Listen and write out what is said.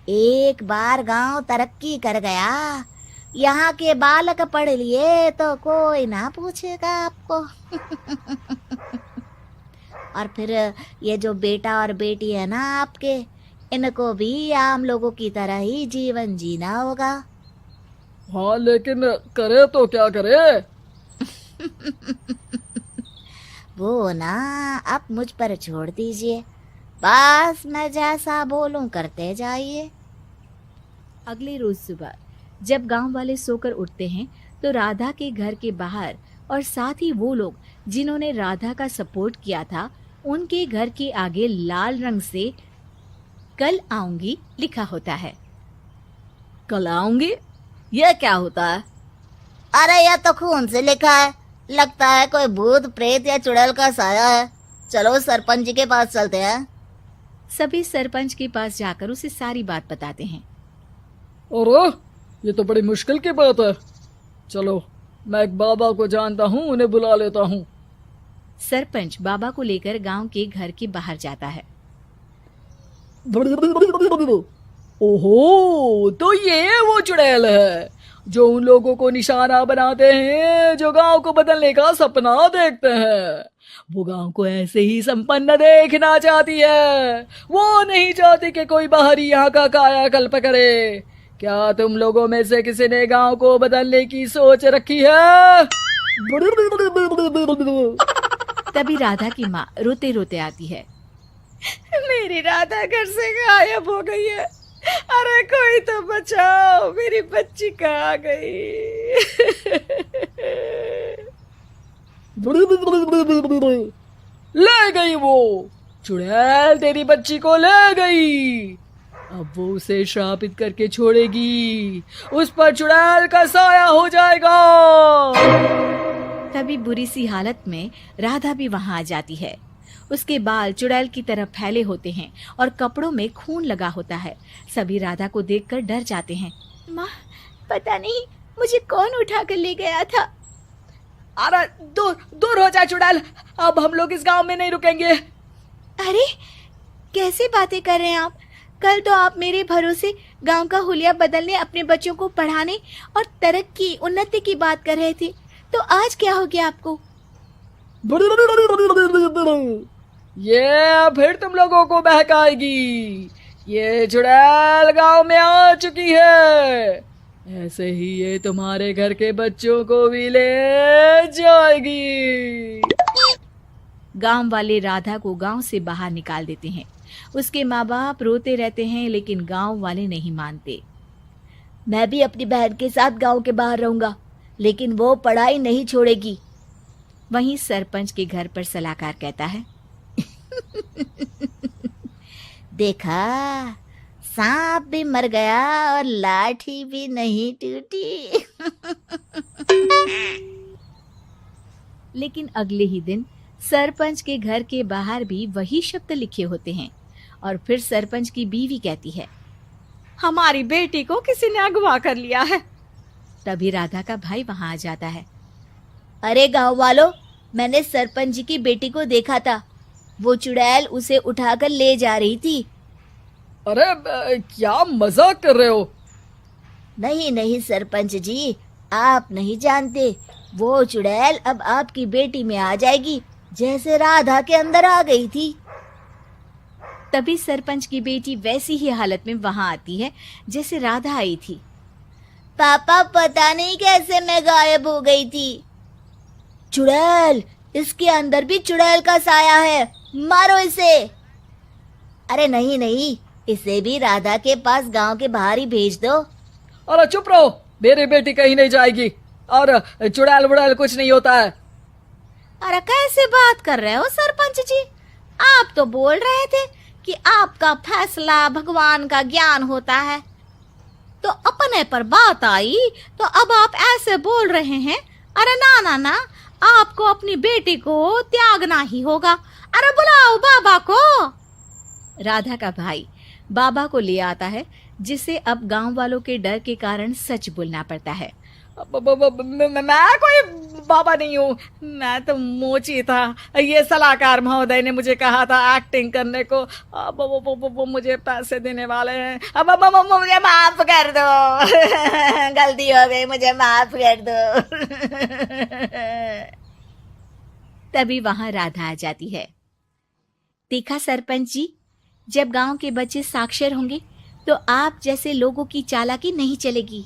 एक बार गांव तरक्की कर गया, यहाँ के बालक पढ़ लिए तो कोई ना पूछेगा आपको। और फिर ये जो बेटा और बेटी है ना आपके, इनको भी आम लोगों की तरह ही जीवन जीना होगा। हाँ, लेकिन करे तो क्या करे? वो ना आप मुझ पर छोड़ दीजिए, बस मैं जैसा बोलूं करते जाइए। अगले रोज सुबह जब गांव वाले सोकर उठते हैं तो राधा के घर के बाहर और साथ ही वो लोग जिन्होंने राधा का सपोर्ट किया था उनके घर के आगे लाल रंग से कल आऊंगी लिखा होता है। कल आऊंगी? यह क्या होता है? अरे यह तो खून से लिखा है, लगता है कोई भूत प्रेत या चुड़ैल का साया है। चलो सरपंच जी के पास चलते हैं। सभी सरपंच के पास जाकर उसे सारी बात बताते हैं। अरे ये तो बड़ी मुश्किल की बात है। चलो, मैं एक बाबा को जानता हूँ, उन्हें बुला लेता हूँ। सरपंच बाबा को लेकर गांव के घर के बाहर जाता है। ओहो, तो ये वो चुड़ैल है जो उन लोगों को निशाना बनाते हैं जो गांव को बदलने का सपना देखते हैं। वो गांव को ऐसे ही संपन्न देखना चाहती है। वो नहीं चाहती कि कोई बाहरी यहाँ का कायाकल्प करे। क्या तुम लोगों में से किसी ने गांव को बदलने की सोच रखी है? तभी राधा की माँ रोते रोते आती है। मेरी राधा घर से गायब हो गई है। अरे कोई तो बचाओ, मेरी बच्ची कहाँ गई? ले गई वो चुड़ैल, तेरी बच्ची को ले गई। अब वो उसे श्रापित करके छोड़ेगी, उस पर चुड़ैल का साया हो जाएगा। तभी बुरी सी हालत में राधा भी वहां आ जाती है। उसके बाल चुड़ैल की तरह फैले होते हैं और कपड़ों में खून लगा होता है। सभी राधा को देखकर डर जाते हैं। माँ, पता नहीं मुझे कौन उठा कर ले गया था। अरे दूर दूर हो जा चुड़ैल, अब हम लोग इस गांव में नहीं रुकेंगे। अरे कैसे बातें कर रहे हैं आप? कल तो आप मेरे भरोसे गांव का हुलिया बदलने, अपने बच्चों को पढ़ाने और तरक्की उन्नति की बात कर रहे थे, तो आज क्या हो गया आपको? ये फिर तुम लोगों को बहकाएगी। ये चुड़ैल गांव में आ चुकी है, ऐसे ही ये तुम्हारे घर के बच्चों को भी ले जाएगी। गांव वाले राधा को गांव से बाहर निकाल देते हैं। उसके माँ बाप रोते रहते हैं लेकिन गांव वाले नहीं मानते। मैं भी अपनी बहन के साथ गांव के बाहर रहूंगा, लेकिन वो पढ़ाई नहीं छोड़ेगी। वहीं सरपंच के घर पर सलाहकार कहता है। देखा, सांप भी मर गया और लाठी भी नहीं टूटी। लेकिन अगले ही दिन सरपंच के घर के बाहर भी वही शब्द लिखे होते हैं और फिर सरपंच की बीवी कहती है, हमारी बेटी को किसी ने अगवा कर लिया है। तभी राधा का भाई वहां आ जाता है। अरे गांव वालों, मैंने सरपंच जी की बेटी को देखा था, वो चुड़ैल उसे उठाकर ले जा रही थी। अरे क्या मजाक कर रहे हो? नहीं नहीं सरपंच जी, आप नहीं जानते, वो चुड़ैल अब आपकी बेटी में आ जाएगी, जैसे राधा के अंदर आ गई थी। तभी सरपंच की बेटी वैसी ही हालत में वहां आती है जैसे राधा आई थी। पापा, पता नहीं कैसे मैं गायब हो गई थी। चुड़ैल, इसके अंदर भी चुड़ैल का साया है, मारो इसे। अरे नहीं नहीं, इसे भी राधा के पास गांव के बाहर ही भेज दो। अरे चुप रहो, मेरी बेटी कहीं नहीं जाएगी और चुड़ैल वुड़ैल कुछ नहीं होता है। अरे कैसे बात कर रहे हो सरपंच जी? आप तो बोल रहे थे कि आपका फैसला भगवान का ज्ञान होता है, तो अपने पर बात आई तो अब आप ऐसे बोल रहे हैं। अरे ना ना ना, आपको अपनी बेटी को त्यागना ही होगा। अरे बुलाओ बाबा को। राधा का भाई बाबा को ले आता है, जिसे अब गांव वालों के डर के कारण सच बोलना पड़ता है। मैं कोई बाबा नहीं हूँ, मैं तो मोची था। ये सलाहकार महोदय ने मुझे कहा था एक्टिंग करने को। अब वो मुझे पैसे देने वाले हैं। अब मुझे माफ कर दो। गलती हो गई, मुझे माफ कर दो। तभी वहां राधा आ जाती है। देखा सरपंच जी, जब गांव के बच्चे साक्षर होंगे तो आप जैसे लोगों की चालाकी नहीं चलेगी।